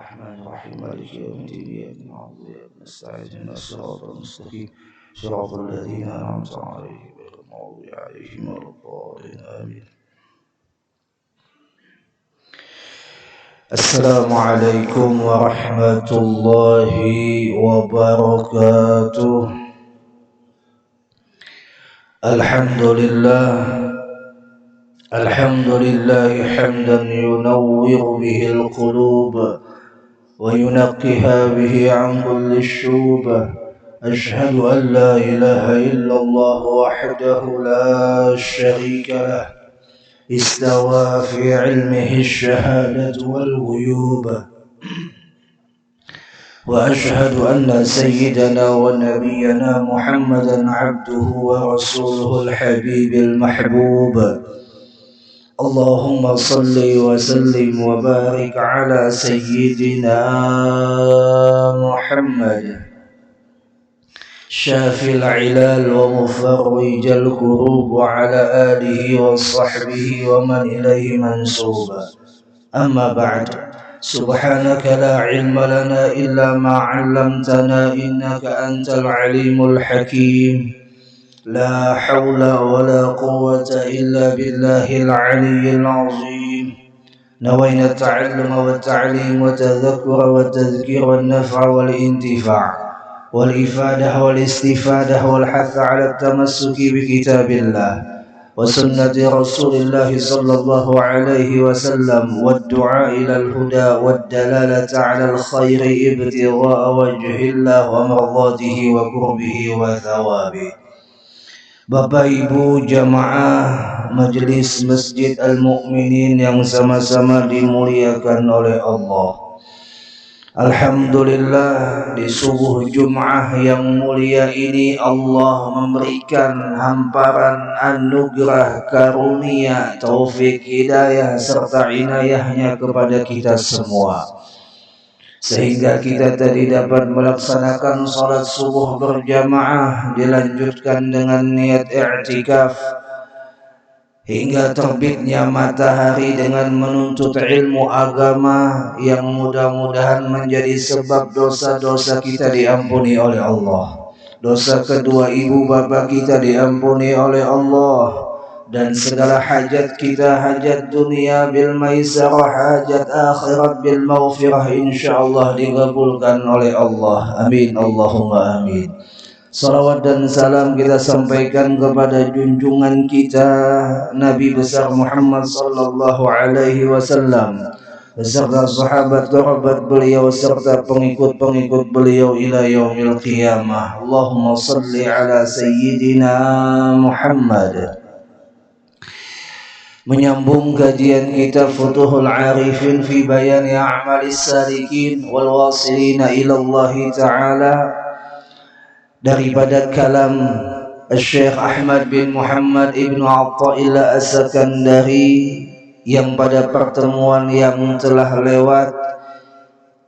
الرحمن الرحيم مالك يوم الدين إياك نعبد وإياك نستعين اهدنا الصراط المستقيم صراط الذين أنعمت عليهم غير المغضوب عليهم ولا الضالين آمين. السلام عليكم ورحمة الله وبركاته. الحمد لله حمدا ينور به القلوب وينقها به عن كل الشوب. أشهد أن لا إله إلا الله وحده لا شريك له استوى في علمه الشهادة والغيوب. وأشهد أن سيدنا ونبينا محمدا عبده ورسوله الحبيب المحبوب. اللهم صل وسلم وبارك على سيدنا محمد شافي العلال ومفرج الكروب وعلى آله وصحبه ومن إليه منسوب. أما بعد، سبحانك لا علم لنا إلا ما علمتنا إنك أنت العليم الحكيم. لا حول ولا قوة إلا بالله العلي العظيم. نوينا التعلم والتعليم والتذكر والتذكير والنفع والانتفاع والإفادة والاستفادة والحث على التمسك بكتاب الله وسنة رسول الله صلى الله عليه وسلم والدعاء إلى الهدى والدلالة على الخير ابتغاء وجه الله ومرضاته وقربه وثوابه. Bapak Ibu jamaah Majelis Masjid Al-Mu'minin yang sama-sama dimuliakan oleh Allah. Alhamdulillah, di subuh Jum'ah yang mulia ini Allah memberikan hamparan anugerah karunia, taufik, hidayah serta inayahnya kepada kita semua, sehingga kita tadi dapat melaksanakan salat subuh berjamaah, dilanjutkan dengan niat i'tikaf hingga terbitnya matahari dengan menuntut ilmu agama yang mudah-mudahan menjadi sebab dosa-dosa kita diampuni oleh Allah, dosa kedua ibu bapa kita diampuni oleh Allah, dan segala hajat kita, hajat dunia bil maisarah, hajat akhirat bil maghfirah, insyaallah dikabulkan oleh Allah. Amin Allahumma amin. Salawat dan salam kita sampaikan kepada junjungan kita Nabi besar Muhammad sallallahu alaihi wasallam beserta sahabat kerabat beliau serta pengikut-pengikut beliau ila yaumil qiyamah. Allahumma salli ala sayyidina Muhammad. Menyambung kajian kita Futuhul Arifin fi bayani a'malis salikin wal wasilina ila Allah Ta'ala daripada kalam Syekh Ahmad bin Muhammad Ibn Atta'illah As-Sakandari yang pada pertemuan yang telah lewat,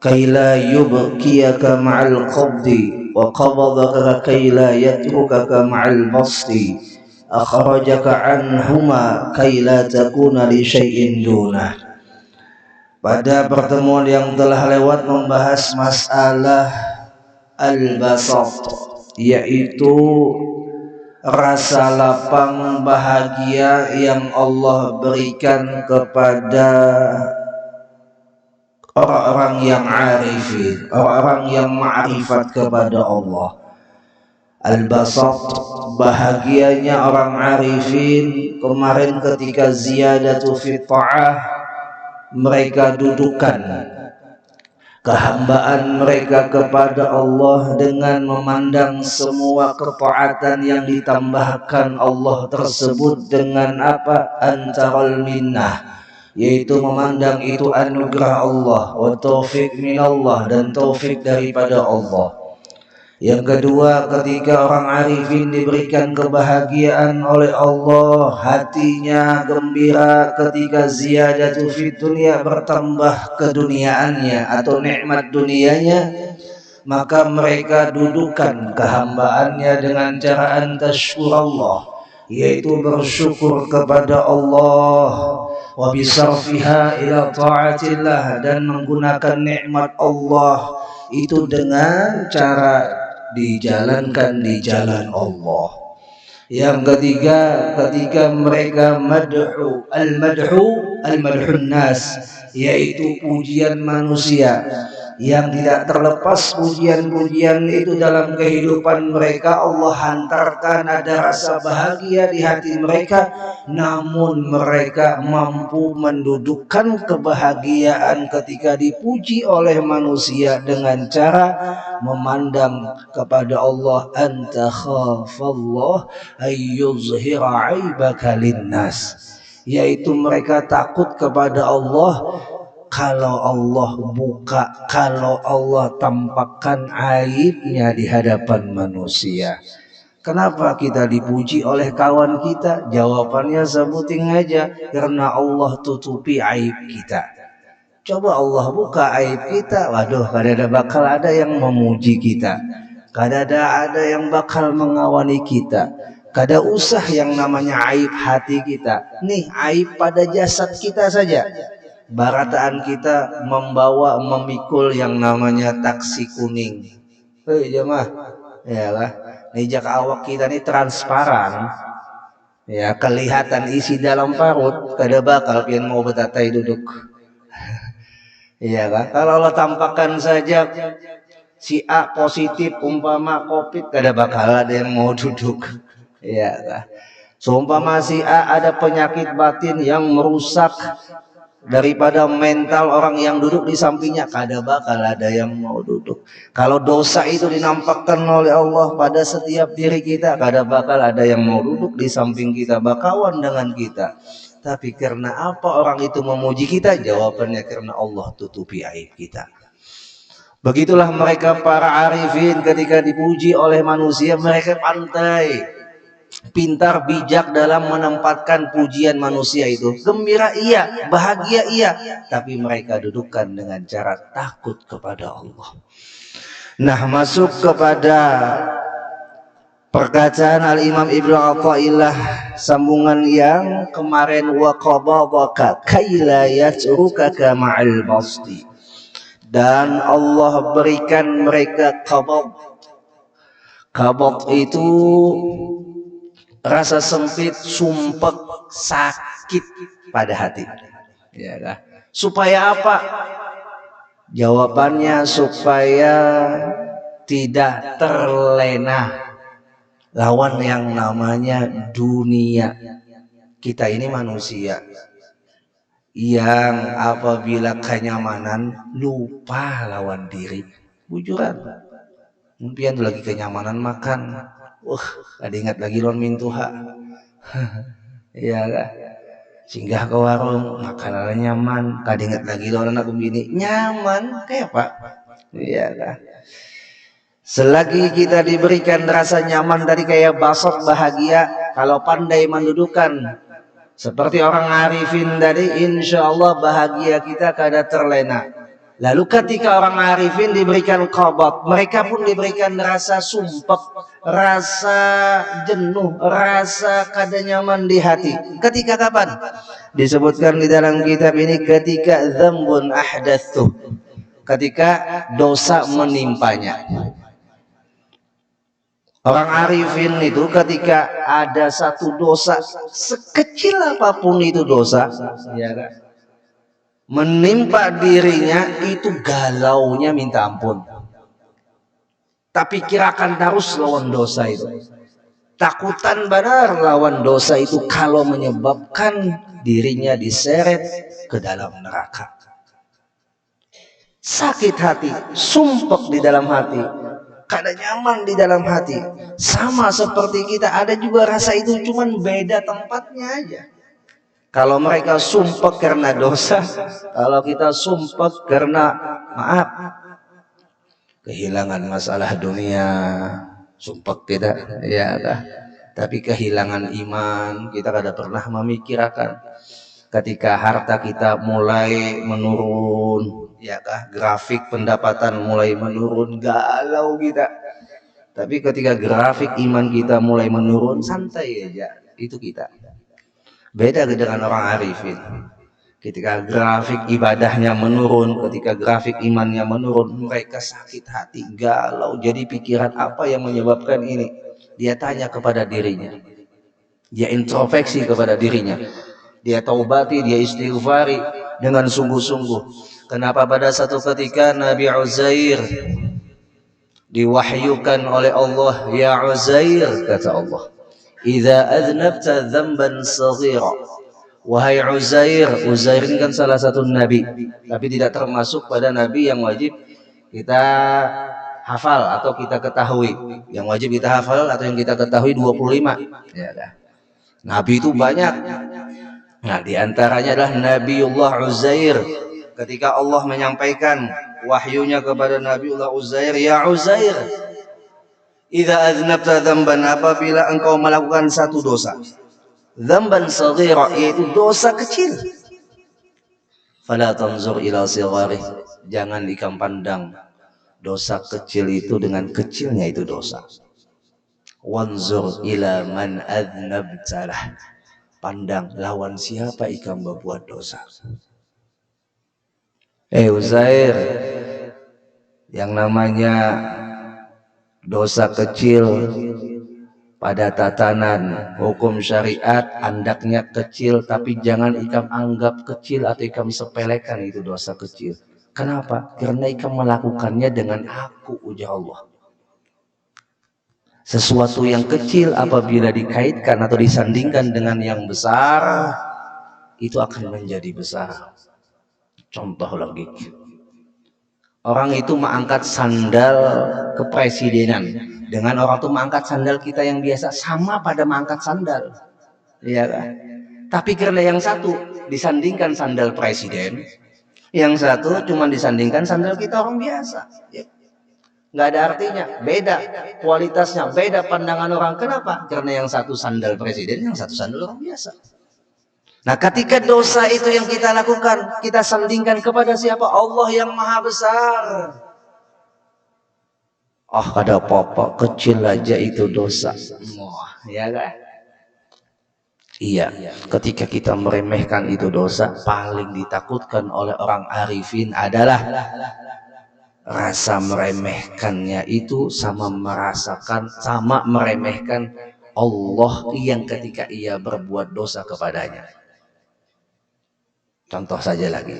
kaila yubkiyaka ma'al qabdi wa qabadaka kaila yatrukaka ma'al basti akhrajaka anhuma kaila takuna li syai'in dunah. Pada pertemuan yang telah lewat membahas masalah al-basat, yaitu rasa lapang bahagia yang Allah berikan kepada orang-orang yang arifin, orang-orang yang ma'rifat kepada Allah. Al-basat, bahagianya orang arifin. Kemarin ketika ziyadatu fi ta'ah, mereka dudukkan kehambaan mereka kepada Allah dengan memandang semua ketaatan yang ditambahkan Allah tersebut dengan apa? Antaral minnah, yaitu memandang itu anugerah Allah, wa taufik minallah, dan taufik daripada Allah. Yang kedua, ketika orang arifin diberikan kebahagiaan oleh Allah, hatinya gembira ketika ziyadatu fid dunia, bertambah keduniaannya atau nikmat dunianya, maka mereka dudukkan kehambaannya dengan cara antashkurallah, yaitu bersyukur kepada Allah. wa bisarfiha ila ta'atillah, dan menggunakan nikmat Allah itu dengan cara dijalankan di jalan Allah. Yang ketiga, ketika mereka al-madhun nas, yaitu pujian manusia, yang tidak terlepas pujian-pujian itu dalam kehidupan mereka. Allah hantarkan ada rasa bahagia di hati mereka, namun mereka mampu mendudukkan kebahagiaan ketika dipuji oleh manusia dengan cara memandang kepada Allah. Anta khafallah ayyuzhira aibaka linnas, yaitu mereka takut kepada Allah. Kalau Allah buka, kalau Allah tampakkan aibnya di hadapan manusia. Kenapa kita dipuji oleh kawan kita? Jawabannya sebuting aja, karena Allah tutupi aib kita. Coba Allah buka aib kita, waduh, kadang bakal ada yang memuji kita, kadang ada yang bakal mengawani kita. Kada usah yang namanya aib hati kita, nih aib pada jasad kita saja. Barataan kita memikul yang namanya taksi kuning. Hei jemaah, yalah, nijak awak kita ini transparan, ya, kelihatan isi dalam parut, kada bakal pian mau betatai duduk. Iya kan? Kalau Allah tampakkan saja si A positif umpama COVID, kada bakal ada yang mau duduk. Iya kan? Seumpama si A ada penyakit batin yang merusak daripada mental orang yang duduk di sampingnya, kada bakal ada yang mau duduk. Kalau dosa itu dinampakkan oleh Allah pada setiap diri kita, kada bakal ada yang mau duduk di samping kita, bakawan dengan kita. Tapi karena apa orang itu memuji kita? Jawabannya karena Allah tutupi aib kita. Begitulah mereka para arifin, ketika dipuji oleh manusia mereka pandai, pintar, bijak dalam menempatkan pujian manusia itu. Gembira iya, bahagia iya, tapi mereka dudukkan dengan cara takut kepada Allah. Nah, masuk kepada perkataan Al-Imam Ibnu Athaillah, sambungan yang kemarin, wa qabadaka kaila yatrukaka ma'al basti, dan Allah berikan mereka qabad. Qabad itu rasa sempit, sumpek, sakit pada hati, ya kan? Supaya apa? Jawabannya supaya tidak terlena lawan yang namanya dunia. Kita ini manusia yang apabila kenyamanan lupa lawan diri. Bujuran, mungkin lagi kenyamanan makan, ada ingat lagi lawan mintuha. Iya kan? Singgah ke warung, makanannya nyaman, kada ingat lagi lawan anak bini, nyaman kayak apa? Iya kan? Selagi kita diberikan rasa nyaman dari kayak basok bahagia, kalau pandai mendudukan seperti orang arifin tadi, insya Allah bahagia kita kada terlena. Lalu ketika orang arifin diberikan qabad, mereka pun diberikan rasa sumpek, rasa jenuh, rasa kada nyaman di hati. Ketika kapan? Disebutkan di dalam kitab ini, ketika dzambun ahdatsu, ketika dosa menimpanya. Orang arifin itu ketika ada satu dosa, sekecil apapun itu dosa, ya kan, menimpa dirinya, itu galaunya minta ampun. Tapi kirakan terus lawan dosa itu, takutan benar lawan dosa itu, kalau menyebabkan dirinya diseret ke dalam neraka. Sakit hati, sumpek di dalam hati, kada nyaman di dalam hati. Sama seperti kita, ada juga rasa itu, cuman beda tempatnya aja. Kalau mereka sumpek karena dosa, kalau kita sumpek karena maaf, kehilangan masalah dunia, sumpek tidak, ya kah? Tapi kehilangan iman, kita kada pernah memikirkan. Ketika harta kita mulai menurun, ya kah, grafik pendapatan mulai menurun, galau kita. Tapi ketika grafik iman kita mulai menurun, santai aja, itu kita. Beda dengan orang arifin. Ketika grafik ibadahnya menurun, ketika grafik imannya menurun, mereka sakit hati, galau. Jadi pikiran apa yang menyebabkan ini? Dia tanya kepada dirinya. Dia introspeksi kepada dirinya. Dia taubati, dia istighfari dengan sungguh-sungguh. Kenapa pada satu ketika Nabi Uzair diwahyukan oleh Allah, ya Uzair, kata Allah, idza adnabta dzamban saghira, wahai Uzair. Uzair ini kan salah satu nabi, tapi tidak termasuk pada nabi yang wajib kita hafal atau kita ketahui. Yang wajib kita hafal atau yang kita ketahui 25, ya kan? Nabi itu banyak. Nah, diantaranya adalah Nabiullah Uzair. Ketika Allah menyampaikan wahyunya kepada Nabiullah Uzair, ya Uzair, idza aznabta dzamban, apabila engkau melakukan satu dosa, dzamban saghira, yaitu dosa kecil, fala tanzur ila sigharih, jangan ikam pandang dosa kecil itu dengan kecilnya itu dosa. Wanzur ila man adnabtalah, pandang lawan siapa ikam berbuat dosa. Uzair, yang namanya dosa kecil pada tatanan hukum syariat andaknya kecil, tapi jangan ikam anggap kecil atau ikam sepelekan itu dosa kecil. Kenapa? Karena ikam melakukannya dengan aku, ujar Allah. Sesuatu yang kecil apabila dikaitkan atau disandingkan dengan yang besar, itu akan menjadi besar. Contoh lagi, orang itu mengangkat sandal kepresidenan dengan orang itu mengangkat sandal kita yang biasa, sama pada mengangkat sandal, ya kan? Tapi karena yang satu disandingkan sandal presiden, yang satu cuma disandingkan sandal kita orang biasa, ya. Nggak ada artinya, beda kualitasnya, beda pandangan orang. Kenapa? Karena yang satu sandal presiden, yang satu sandal orang biasa. Nah, ketika dosa itu yang kita lakukan, kita sandingkan kepada siapa? Allah yang maha besar. Ada apa-apa, kecil aja itu dosa. Ya kan? Iya, ketika kita meremehkan itu dosa, paling ditakutkan oleh orang arifin adalah rasa meremehkannya itu sama meremehkan Allah yang ketika ia berbuat dosa kepadanya. Contoh saja lagi,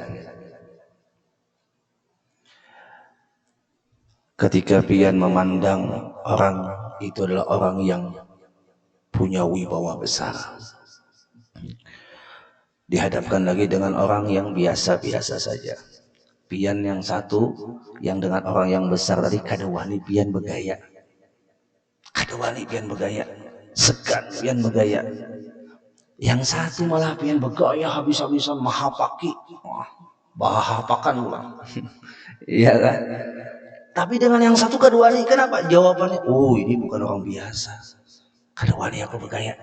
ketika pian memandang orang itu adalah orang yang punya wibawa besar, dihadapkan lagi dengan orang yang biasa-biasa saja. Pian yang satu yang dengan orang yang besar tadi, kadawani pian bergaya, segan pian bergaya. Yang satu malah pian bergaya habis-habisan, mahapaki, bahapakan ulang. Iya kan? Tapi dengan yang satu kadawani, kenapa? Jawabannya, ini bukan orang biasa. Kadawani aku bergaya.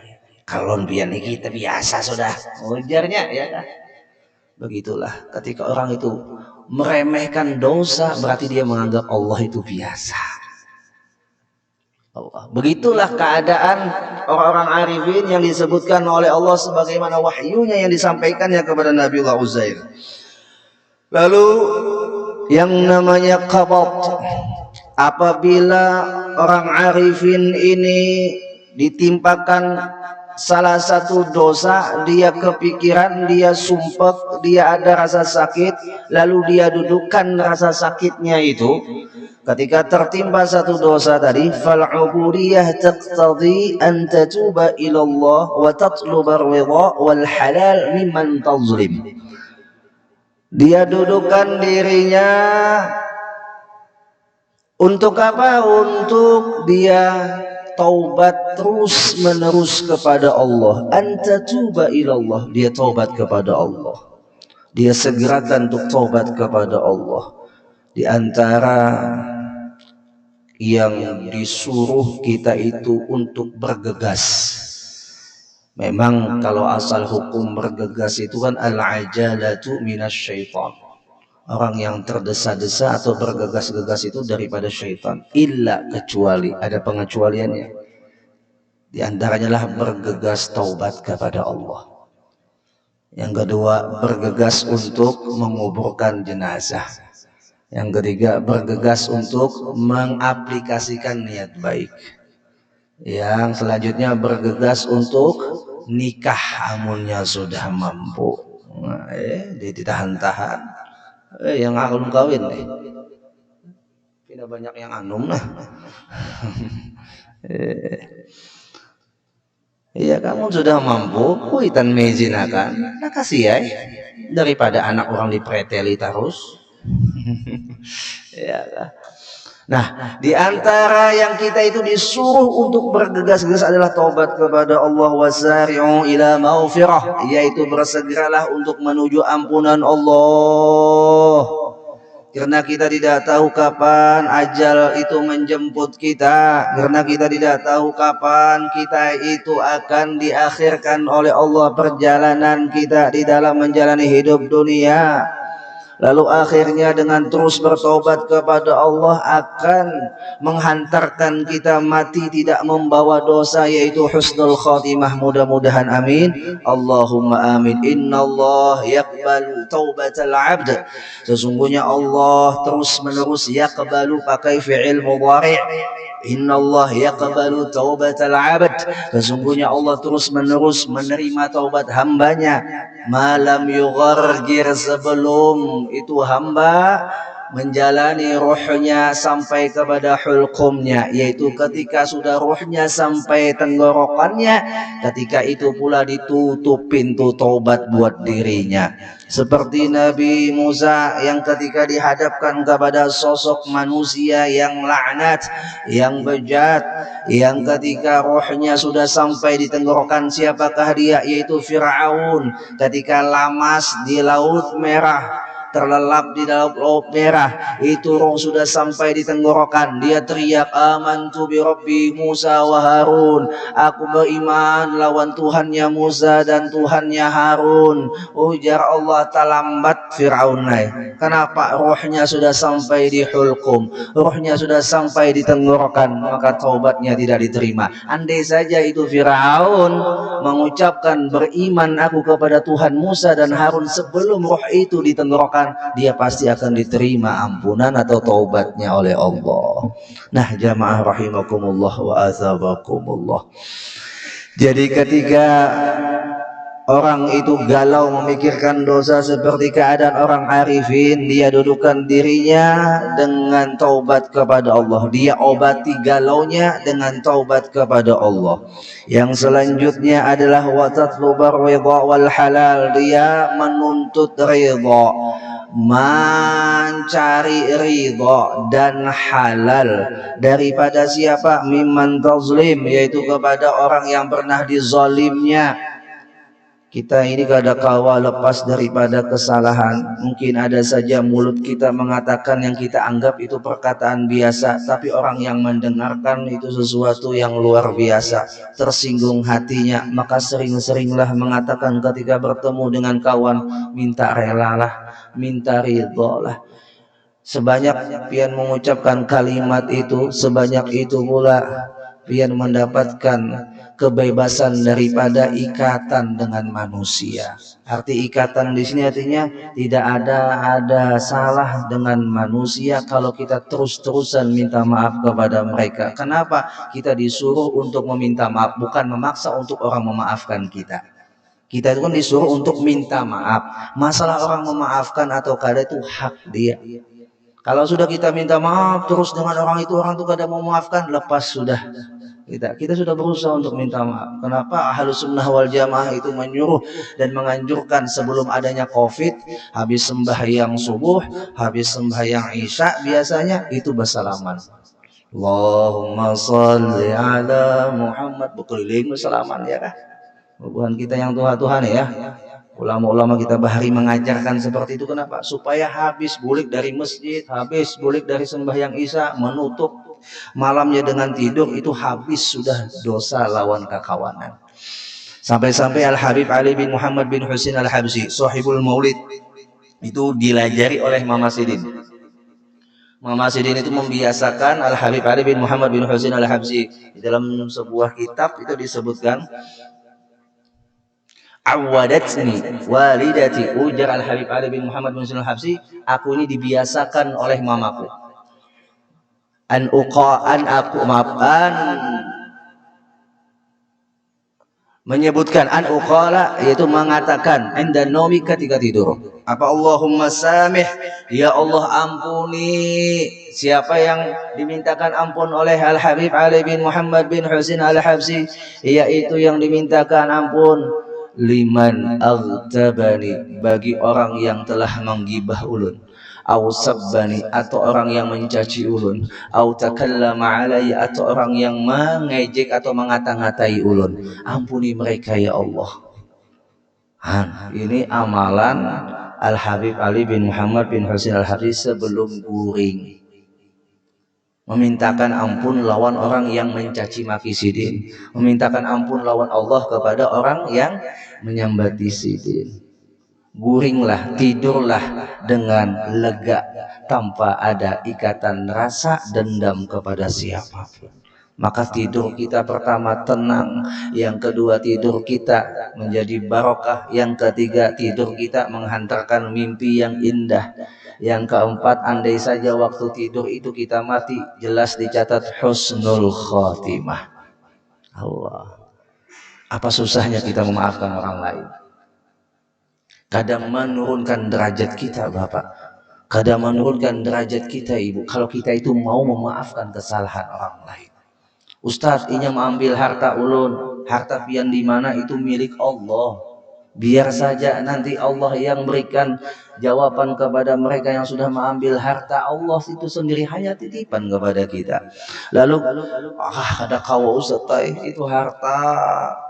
Kalau pian ini kita biasa sudah. Ujarnya, ya kan? Begitulah ketika orang itu meremehkan dosa, berarti dia menganggap Allah itu biasa. Begitulah keadaan orang-orang arifin yang disebutkan oleh Allah sebagaimana wahyunya yang disampaikannya kepada Nabiullah Uzair. Lalu yang namanya qabat, apabila orang arifin ini ditimpakan salah satu dosa, dia kepikiran, dia sumpek, dia ada rasa sakit, lalu dia dudukkan rasa sakitnya itu. Ketika tertimpa satu dosa tadi, fal'ubudiyah taqtadi an tatuba ila Allah wa tatluba ar-ridha wal halal mimman tazlim. Dia dudukkan dirinya untuk apa? Untuk dia taubat terus menerus kepada Allah. Anta tuba ilallah, dia taubat kepada Allah. Dia segerakan untuk taubat kepada Allah. Di antara yang disuruh kita itu untuk bergegas. Memang kalau asal hukum bergegas itu kan al-ajalatu minasyaitan. Orang yang terdesa-desa atau bergegas-gegas itu daripada syaitan. Illa, kecuali, ada pengecualiannya. Di antaranya lah bergegas taubat kepada Allah. Yang kedua, bergegas untuk menguburkan jenazah. Yang ketiga, bergegas untuk mengaplikasikan niat baik. Yang selanjutnya, bergegas untuk nikah amunnya sudah mampu. Nah, ditahan-tahan. Yang belum kawin nih. Tidak banyak yang anum lah. Iya, kamu sudah mampu, kuitan mezinakan, nah kasih ya, daripada anak orang dipreteli terus. Ya. Nah, di antara yang kita itu disuruh untuk bergegas-gegas adalah taubat kepada Allah, wasari'u ila maghfirah, yaitu bersegeralah untuk menuju ampunan Allah. Karena kita tidak tahu kapan ajal itu menjemput kita, karena kita tidak tahu kapan kita itu akan diakhirkan oleh Allah perjalanan kita di dalam menjalani hidup dunia. Lalu akhirnya dengan terus bertobat kepada Allah akan menghantarkan kita mati tidak membawa dosa, yaitu husnul khatimah. Mudah-mudahan amin. Allahumma amin. Innallaha yaqbalu taubatal 'abd. Sesungguhnya Allah terus menerus yaqbalu pakai fi'il mudhari'. Innallaha yaqbalu taubatal 'abd. Sesungguhnya Allah terus menerus menerima taubat hambanya. Malam yughargir, sebelum itu hamba menjalani ruhnya sampai kepada hulqumnya, yaitu ketika sudah ruhnya sampai tenggorokannya, ketika itu pula ditutup pintu taubat buat dirinya. Seperti Nabi Musa yang ketika dihadapkan kepada sosok manusia yang laknat, yang bejat, yang ketika rohnya sudah sampai di tenggorokan siapakah dia, yaitu Fir'aun. Ketika lamas di Laut Merah, terlelap di dalam Laut Merah, itu roh sudah sampai di tenggorokan, dia teriak, amantu bi rabbi Musa wa Harun, aku beriman lawan Tuhannya Musa dan Tuhannya Harun. Ujar Allah, talambat Fir'aun. Kenapa? Rohnya sudah sampai di hulqum, rohnya sudah sampai di tenggorokan, maka taubatnya tidak diterima. Andai saja itu Fir'aun mengucapkan beriman aku kepada Tuhan Musa dan Harun sebelum roh itu di tenggorokan, dia pasti akan diterima ampunan atau taubatnya oleh Allah. Nah, jamaah rahimakumullah wa azabakumullah. Jadi ketika orang itu galau memikirkan dosa seperti keadaan orang arifin, dia dudukkan dirinya dengan taubat kepada Allah. Dia obati galaunya dengan taubat kepada Allah. Yang selanjutnya adalah watatlubar ridha wal halal. Dia menuntut ridha, mencari ridha dan halal daripada siapa? Mimman tazlim, yaitu kepada orang yang pernah dizalimnya. Kita ini kadangkala lepas daripada kesalahan. Mungkin ada saja mulut kita mengatakan yang kita anggap itu perkataan biasa, tapi orang yang mendengarkan itu sesuatu yang luar biasa, tersinggung hatinya. Maka sering-seringlah mengatakan ketika bertemu dengan kawan, minta relalah, minta ridholah. Sebanyak pian mengucapkan kalimat itu, sebanyak itu pula pian mendapatkan kebebasan daripada ikatan dengan manusia. Arti ikatan di sini artinya tidak ada salah dengan manusia kalau kita terus-terusan minta maaf kepada mereka. Kenapa? Kita disuruh untuk meminta maaf, bukan memaksa untuk orang memaafkan kita. Kita itu kan disuruh untuk minta maaf. Masalah orang memaafkan atau kada itu hak dia. Kalau sudah kita minta maaf terus dengan orang itu kada mau memaafkan, lepas sudah. Kita sudah berusaha untuk minta maaf. Kenapa? Ahlus sunnah wal jamaah itu menyuruh dan menganjurkan sebelum adanya COVID, habis sembahyang subuh, habis sembahyang isya, biasanya itu bersalaman. Allahumma salli ala Muhammad, berkeliling bersalaman, ya kah? Bukan kita yang Tuhan ya. Ulama-ulama kita bahari mengajarkan seperti itu. Kenapa? Supaya habis bulik dari masjid, habis bulik dari sembahyang isya, menutup malamnya dengan tidur, itu habis sudah dosa lawan kekawanan. Sampai-sampai Al-Habib Ali bin Muhammad bin Husin Al-Habsyi, sahibul maulid, itu dilajari oleh Mama Sidin. Mama Sidin itu membiasakan Al-Habib Ali bin Muhammad bin Husin Al-Habsyi. Di dalam sebuah kitab itu disebutkan, Awadatni walidati, ujar Al Habib Ali bin Muhammad bin Husain Al Habsyi, aku ini dibiasakan oleh mamaku an aku maafan menyebutkan an uqala, yaitu mengatakan inda naumi, ketika tidur, apa Allahumma samih, ya Allah ampuni. Siapa yang dimintakan ampun oleh Al Habib Ali bin Muhammad bin Husain Al Habsyi, yaitu yang dimintakan ampun liman aghtabani, bagi orang yang telah menggibah ulun, au sabbani, atau orang yang mencaci ulun, au takallama alayya, atau orang yang mengejek atau mengata-ngatai ulun, ampuni mereka ya Allah. Ini amalan Al Habib Ali bin Muhammad bin Husain Al Habsyi sebelum guring, memintakan ampun lawan orang yang mencaci maki sidin, memintakan ampun lawan Allah kepada orang yang menyambati sidin. Guringlah, tidurlah dengan lega, tanpa ada ikatan rasa dendam kepada siapapun. Maka tidur kita pertama tenang, yang kedua tidur kita menjadi barokah, yang ketiga tidur kita menghantarkan mimpi yang indah, yang keempat andai saja waktu tidur itu kita mati, jelas dicatat husnul khotimah. Allah, apa susahnya kita memaafkan orang lain? Kadang menurunkan derajat kita Bapak, kadang menurunkan derajat kita Ibu, kalau kita itu mau memaafkan kesalahan orang lain. Ustaz, ini mengambil harta ulun, harta pian di mana itu milik Allah. Biar saja nanti Allah yang berikan jawaban kepada mereka yang sudah mengambil harta. Allah itu sendiri hanya titipan kepada kita. Lalu ada kawa Ustaz, itu harta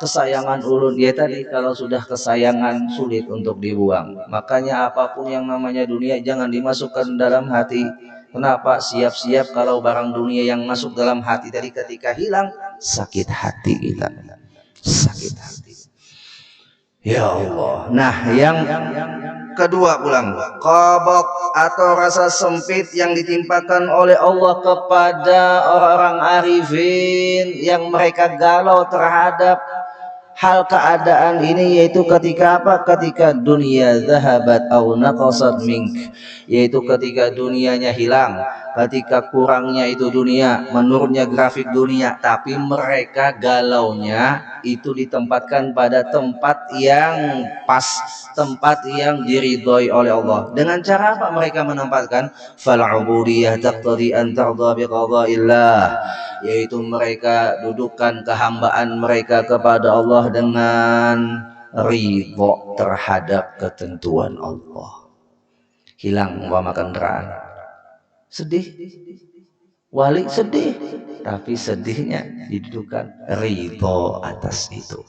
kesayangan ulun. Ya tadi, kalau sudah kesayangan sulit untuk dibuang. Makanya apapun yang namanya dunia jangan dimasukkan dalam hati. Kenapa? Siap-siap kalau barang dunia yang masuk dalam hati tadi ketika hilang, sakit hati kita. Sakit hati. Ya Allah. Nah, yang kedua pulang, qabaq atau rasa sempit yang ditimpakan oleh Allah kepada orang-orang arifin, yang mereka galau terhadap hal keadaan ini, yaitu ketika apa? Ketika dunia zahabat au naqasat mink, yaitu ketika dunianya hilang, ketika kurangnya itu dunia, menurunnya grafik dunia, tapi mereka galaunya itu ditempatkan pada tempat yang pas, tempat yang diridhoi oleh Allah. Dengan cara apa mereka menempatkan? Fal ubudiyah taqtadi an tardha bi qada'illah, yaitu mereka dudukkan kehambaan mereka kepada Allah dengan ridho terhadap ketentuan Allah. Hilang umpama kendaraan, sedih, wali sedih, tapi sedihnya didudukkan ridho atas itu.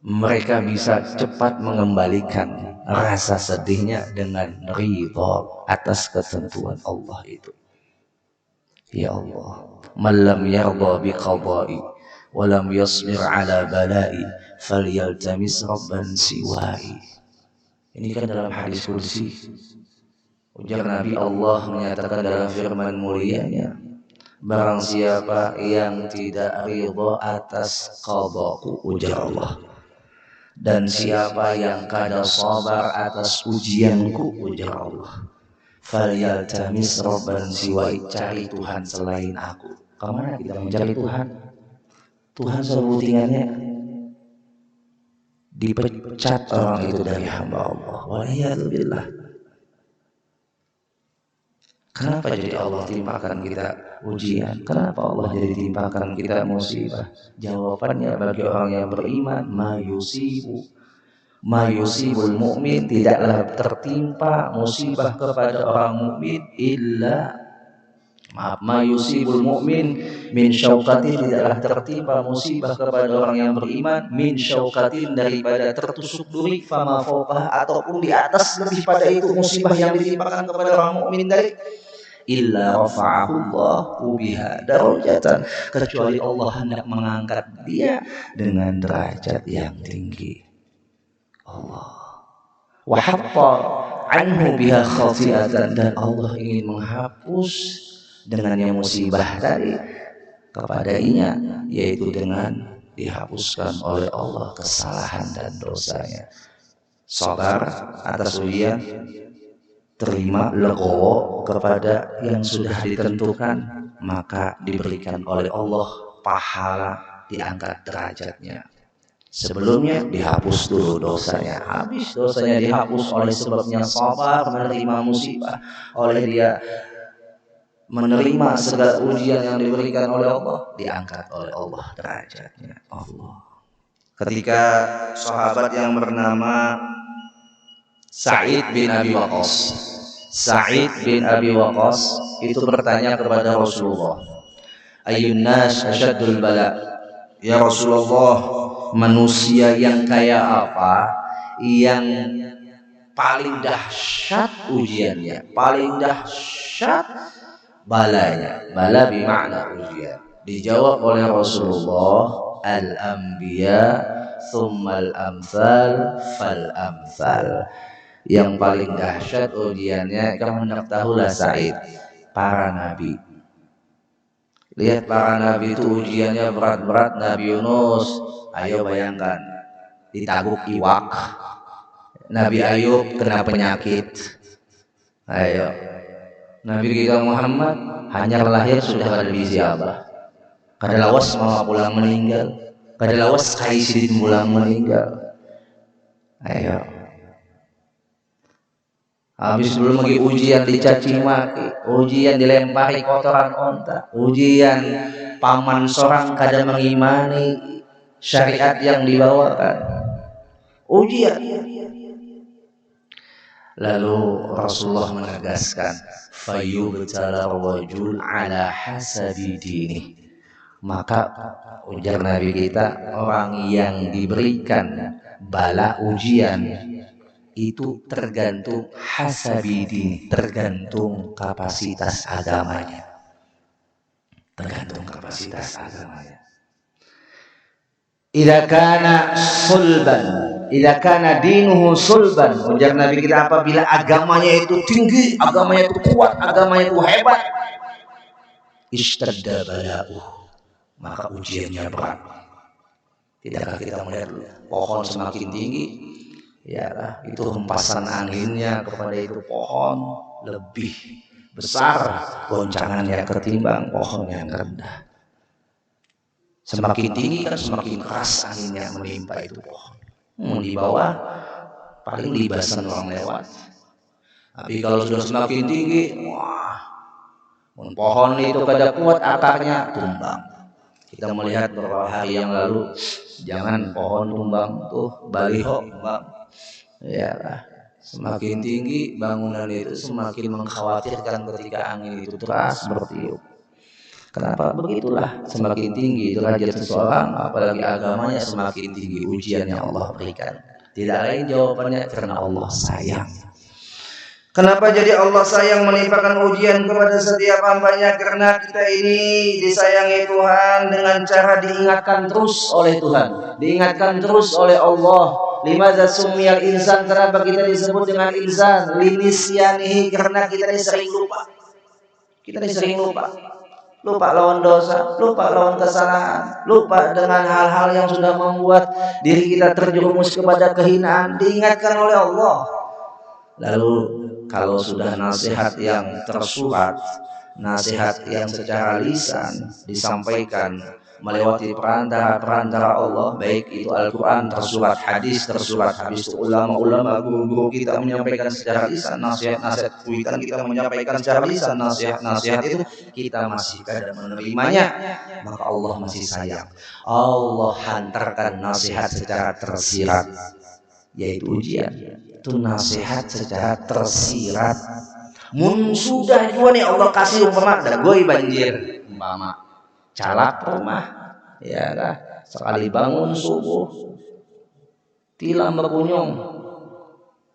Mereka bisa cepat mengembalikan rasa sedihnya dengan ridho atas ketentuan Allah itu. Ya Allah, man lam yarda bi qada'i wa lam yasbir ala bala'i falyaltamis rabban siwa'i. Ini kan dalam hadis kursi. Ujar Nabi, Allah menyatakan dalam firman mulianya, barang siapa yang tidak ridha atas qadaku, ujar Allah, dan siapa yang kada sabar atas ujianku, ujar Allah, falyaltamis rabban siwai, cari Tuhan selain aku. Kemana kita mencari Tuhan? Tuhan sebutingannya dipecat orang itu dari hamba Allah. Waliyadzubillah. Kenapa jadi Allah timpakan kita ujian? Kenapa Allah jadi timpakan kita musibah? Jawabannya bagi orang yang beriman, mayusibul mu'min, tidaklah tertimpa musibah kepada orang mukmin mayusibul mu'min min syaukatin, tidaklah tertimpa musibah kepada orang yang beriman min syaukatin, daripada tertusuk duri, fama fawqah, ataupun di atas lebih pada itu musibah yang ditimpakan kepada orang mukmin tadi, illa rafa'ahullahu biha darajatan, kecuali Allah hendak mengangkat dia dengan derajat yang tinggi. Allah wa hatta anhu biha khati'atan, dan Allah ingin menghapus dengan yang musibah tadi kepadanya, yaitu dengan dihapuskan oleh Allah kesalahan dan dosanya. Sabar atas ujian, terima legowo kepada yang sudah ditentukan, maka diberikan oleh Allah pahala, diangkat derajatnya. Sebelumnya dihapus dulu dosanya, habis dosanya dihapus oleh sebabnya sabar menerima musibah, oleh dia menerima segala ujian yang diberikan oleh Allah, diangkat oleh Allah derajatnya. Allah. Ketika sahabat yang bernama Sa'id bin Abi Waqqas, Sa'id bin Abi Waqqas itu bertanya kepada Rasulullah, Ayyun nas asyaddul bala? Ya Rasulullah, manusia yang kayak apa yang paling dahsyat ujiannya, paling dahsyat balanya? Bala bermakna ujian. Dijawab oleh Rasulullah, al-anbiya tsummal amsal fal amsal. Yang paling dahsyat ujiannya, kamu hendak tahulah Said, para nabi. Lihat para nabi itu ujiannya berat-berat. Nabi Yunus, ayo bayangkan, ditaguk iwak. Nabi Ayub kena penyakit. Ayo, Nabi kita Muhammad hanya lahir sudah kada bisi abah, kada lawas mama pulang meninggal, kada lawas Kaisidin pulang meninggal. Ayo, habis belum lagi ujian dicaci maki, ujian dilempari kotoran onta, ujian paman seorang kada mengimani syariat yang dibawakan, ujian. Lalu Rasulullah menegaskan, fayubtala rajul ala hasabi dinih. Maka ujar Nabi kita, orang yang diberikan bala ujian itu tergantung hasabi dinih, tergantung kapasitas agamanya. Tergantung kapasitas agamanya. Idza kana sulban, idza kana dinuhu sulban, ujar Nabi kita, apabila agamanya itu tinggi, agamanya itu kuat, agamanya itu hebat, ishtadda bala'u, maka ujiannya berat. Tidakkah kita melihat pohon semakin tinggi, ya itu hempasan anginnya kepada itu pohon lebih besar goncangannya ketimbang pohon yang rendah. Semakin tinggi kan semakin keras anginnya menimpa itu pohon. Di bawah paling libasan orang lewat. Tapi kalau sudah semakin tinggi, wah, pohon itu kada kuat akarnya, tumbang. Kita melihat beberapa hari yang lalu, jangan pohon tumbang tuh, baliho tumbang. Ya, semakin tinggi bangunan itu semakin mengkhawatirkan ketika angin itu deras bertiup. Kenapa? Begitulah, semakin tinggi derajat seseorang, apalagi agamanya, semakin tinggi ujian yang Allah berikan. Tidak lain jawabannya, karena Allah sayang. Kenapa jadi Allah sayang menimpakan ujian kepada setiap hambanya? Karena kita ini disayangi Tuhan dengan cara diingatkan terus oleh Tuhan, diingatkan terus oleh Allah. Limadza sumiyal insan, kenapa kita disebut dengan insan? Linisyanihi, karena kita ini sering lupa. Kita ini sering lupa. Lupa lawan dosa, lupa lawan kesalahan, lupa dengan hal-hal yang sudah membuat diri kita terjerumus kepada kehinaan, diingatkan oleh Allah. Lalu kalau sudah nasihat yang tersurat, nasihat yang secara lisan disampaikan melewati perantara Allah, baik itu Al-Quran tersurat, hadis tersurat, habis itu ulama-ulama, guru-guru kita menyampaikan secara lisan, nasihat-nasihat kuitan kita menyampaikan secara lisan, nasihat-nasihat itu kita masih kada menerimanya, maka Allah masih sayang. Allah hantarkan nasihat secara tersirat, yaitu ujian. Itu nasihat secara tersirat. Mun sudah juga nih Allah kasih umpama ada goi banjir, umpama calak rumah, ya lah, sekali bangun subuh tilam berkunjung,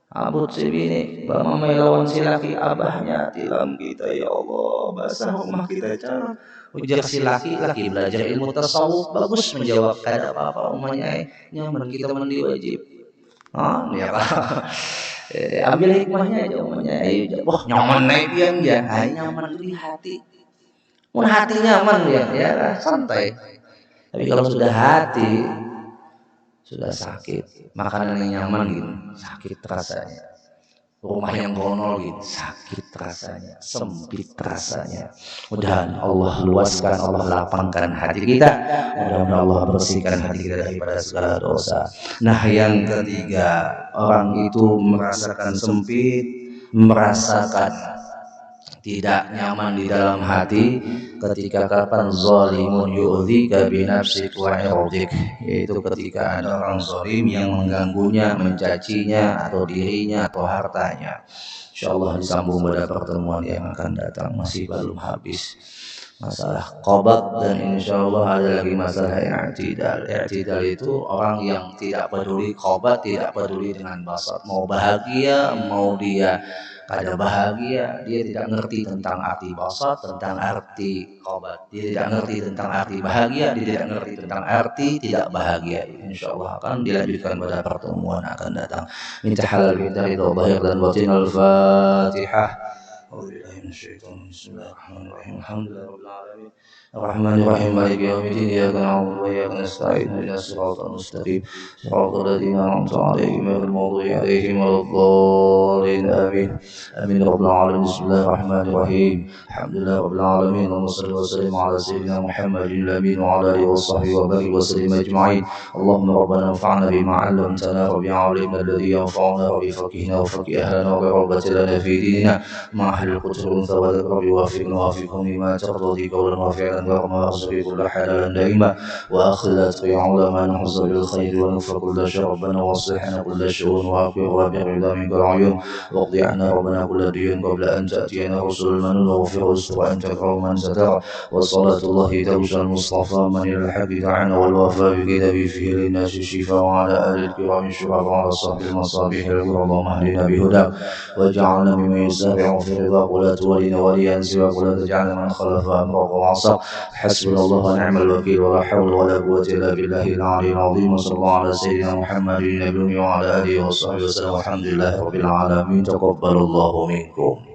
abut si bini bama melawan si laki, abahnya tilam kita, ya Allah basah rumah kita cara. Ujar si laki belajar ilmu tasawuf bagus, menjawab kada apa-apa umanya, nyaman kita mandi wajib. Ya Pak. Ambil hikmahnya aja umanya, wah nyaman naik dia, nyaman di hati. Mun hati nyaman ya santai. Tapi kalau sudah hati, sudah sakit, makanan yang nyaman gitu, sakit rasanya. Rumah yang gonol gitu, sakit rasanya, sempit rasanya. Mudah-mudahan Allah luaskan, Allah lapangkan hati kita. Mudah-mudahan Allah bersihkan hati kita daripada segala dosa. Nah, yang ketiga, orang itu merasakan sempit, merasakan tidak nyaman di dalam hati ketika kapan zalimun yu'dzika binafsik wa irdik, yaitu ketika ada orang zalim yang mengganggunya, mencacinya atau dirinya atau hartanya. Insyaallah disambung pada pertemuan yang akan datang, masih belum habis masalah qabat, dan insyaallah ada lagi masalah i'tidal. I'tidal itu orang yang tidak peduli qabat, tidak peduli dengan basat, mau bahagia mau dia kada bahagia, dia tidak ngerti tentang arti basat, tentang arti qabat, dia tidak ngerti tentang arti bahagia, dia tidak ngerti tentang arti tidak bahagia. Insyaallah akan dilanjutkan pada pertemuan akan datang. Minta halal minta ridha zahir dan batin. Al-Fatihah. Bismillahirrahmanirrahim. Alhamdulillahirabbil alamin. Ar-Rahmanir-Rahim. Maliki yaumiddin. Iyyaka na'budu wa iyyaka nasta'in. Ihdinas siratal mustaqim. Shiratal ladzina an'amta 'alaihim ghairil maghdubi 'alaihim waladdallin. Amin. Amin ya rabbal alamin. Bismillahirrahmanirrahim. Alhamdulillahirabbil alamin. Allahumma shalli wa sallim 'ala sayyidina Muhammadin al-amin wa 'ala alihi wa sahbihi wa barik wa sallim ajma'in. Allahumma rabbana anfa'na bima 'allamtana wa bi'allimna alladhi yanfa'una wa bifaqihna wa faqih ahlana wa bi lana fi dinina ma ahlil qutul unsa wa dhakra biwafiqna wa fiqhum bima taqdi qawlan wa fi'lan wa asbi kull halalan daima wa akhlat fi ulama nahzu bil khair wa nufra kull shar rabbana waslihna kull shu'un wa aqi wa bi'idha min al-uyun wa qdi 'anna rabbana kull diyun qabla an ta'tiyana rusul man waghfir wa anta qawman satara wa salatullahi tawsha al-mustafa man al-haqi ta'ana wal wafa bi kitabi fihi lin-nas shifa wa 'ala alihi al-kiram shura wa 'ala sahbihi al-masabih al-kiram mahdina bihuda waj'alna mimman yusari'u fi ridha wa la tuwallina waliyan siwa wa la taj'alna man khalafa amraka wa 'asa. Hasbunallahu wa ni'mal wakeel wa la hawla wa la quwwata illa billahil 'aliyyil 'azim. Wa sallallahu ala sayyidina Muhammadin nabiyyi wa ala alihi wa sahbihi wa sallam. Alhamdulillahirabbil alamin. Taqabbalallahu minkum.